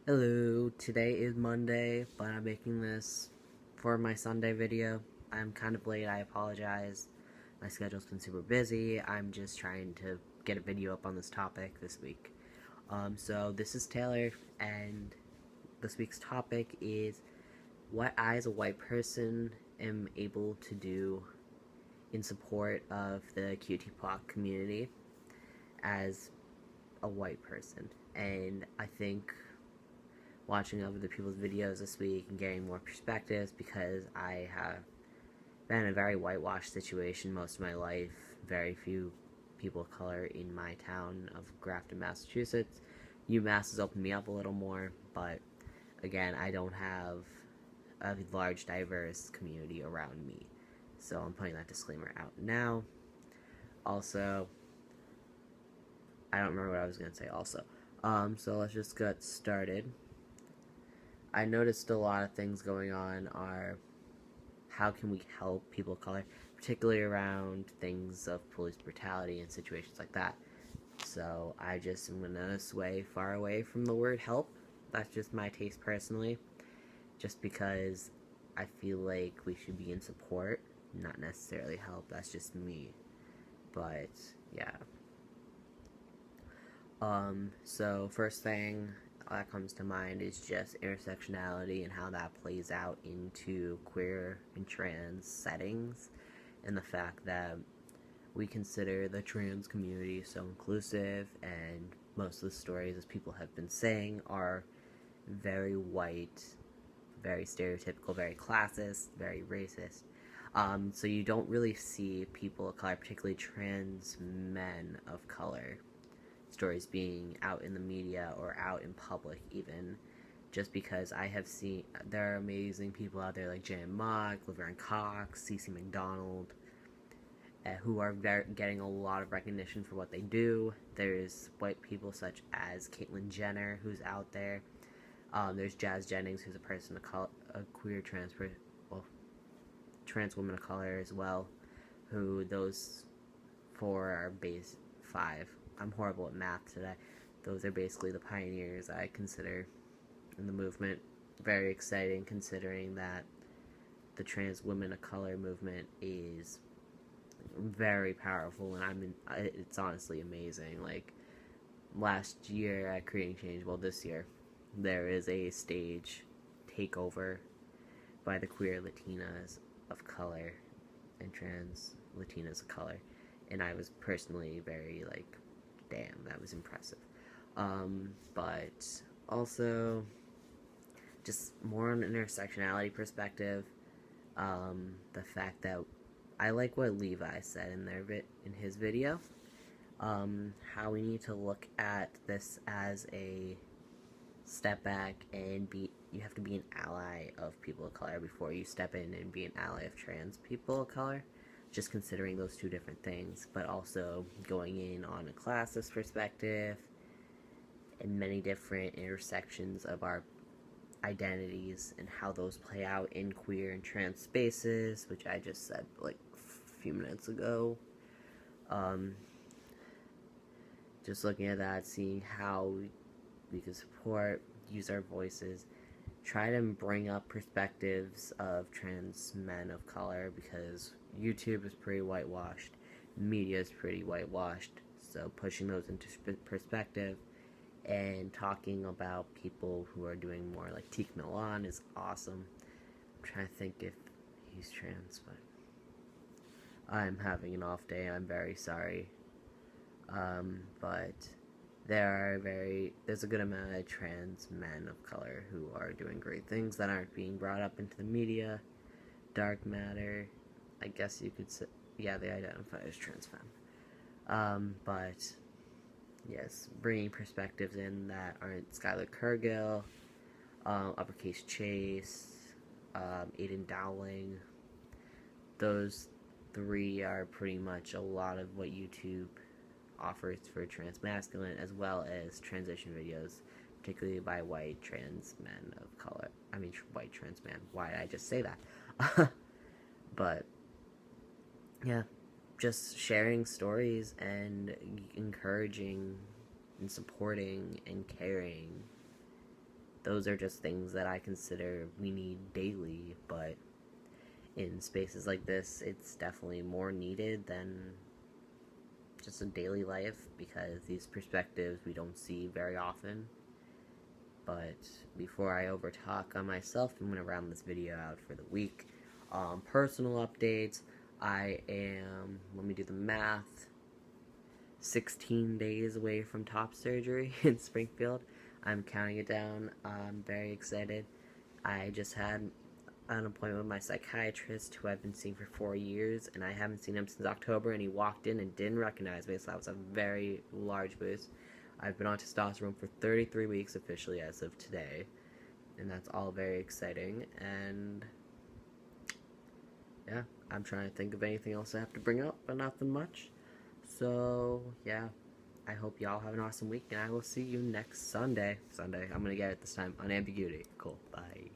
Hello, today is Monday, but I'm making this for my Sunday video. I'm kind of late, I apologize. My schedule's been super busy. I'm just trying to get a video up on this topic this week. So this is Taylor, and this week's topic is what I, as a white person, am able to do in support of the QTPOC community as a white person. And I think watching other people's videos this week and getting more perspectives, because I have been in a very whitewashed situation most of my life. Very few people of color in my town of Grafton, Massachusetts. UMass has opened me up a little more, but again, I don't have a large, diverse community around me. So I'm putting that disclaimer out now. Also, I don't remember what I was going to say also. So let's just get started. I noticed a lot of things going on are how can we help people of color, particularly around things of police brutality and situations like that. So I just am gonna sway far away from the word help. That's just my taste personally, just because I feel like we should be in support, not necessarily help. That's just me. But yeah. So first thing that comes to mind is just intersectionality and how that plays out into queer and trans settings, and the fact that we consider the trans community so inclusive, and most of the stories, as people have been saying, are very white, very stereotypical, very classist, very racist. So you don't really see people of color, particularly trans men of color, stories being out in the media or out in public even, just because I have seen there are amazing people out there like Jan Mock, Laverne Cox, Cece McDonald, who are getting a lot of recognition for what they do. There's white people such as Caitlyn Jenner, who's out there. There's Jazz Jennings, who's a person of color, a queer trans woman of color as well, who those four are base five. I'm horrible at math today. Those are basically the pioneers I consider in the movement. Very exciting, considering that the trans women of color movement is very powerful, and it's honestly amazing. Like last year at Creating Change, well, this year, there is a stage takeover by the queer Latinas of color and trans Latinas of color, and I was personally very like, damn, that was impressive. But also, just more on an intersectionality perspective, the fact that I like what Levi said in his video, how we need to look at this as a step back and you have to be an ally of people of color before you step in and be an ally of trans people of color. Just considering those two different things, but also going in on a classist perspective and many different intersections of our identities and how those play out in queer and trans spaces, which I just said like a few minutes ago. Just looking at that, seeing how we can support, use our voices, try to bring up perspectives of trans men of color, because YouTube is pretty whitewashed, media is pretty whitewashed, so pushing those into perspective and talking about people who are doing more, like Teak Milan is awesome. I'm trying to think if he's trans, but I'm having an off day, I'm very sorry. But there's a good amount of trans men of color who are doing great things that aren't being brought up into the media. Dark Matter, I guess you could say, yeah, they identify as trans femme. But yes, bringing perspectives in that aren't Skylar Cargill, Uppercase Chase, Aiden Dowling. Those three are pretty much a lot of what YouTube offers for trans masculine as well as transition videos, particularly by white trans men of color. I mean, white trans man. Why did I just say that? But yeah, just sharing stories and encouraging and supporting and carrying those are just things that I consider we need daily, but in spaces like this, it's definitely more needed than just a daily life, because these perspectives we don't see very often. But before I overtalk on myself, I'm going to round this video out for the week. Personal updates, I am, let me do the math, 16 days away from top surgery in Springfield. I'm counting it down. I'm very excited. I just had an appointment with my psychiatrist, who I've been seeing for 4 years, and I haven't seen him since October, and he walked in and didn't recognize me, so that was a very large boost. I've been on testosterone for 33 weeks officially as of today, and that's all very exciting. And yeah, I'm trying to think of anything else I have to bring up, but nothing much. So yeah, I hope y'all have an awesome week, and I will see you next Sunday. I'm gonna get it this time on ambiguity. Cool, bye.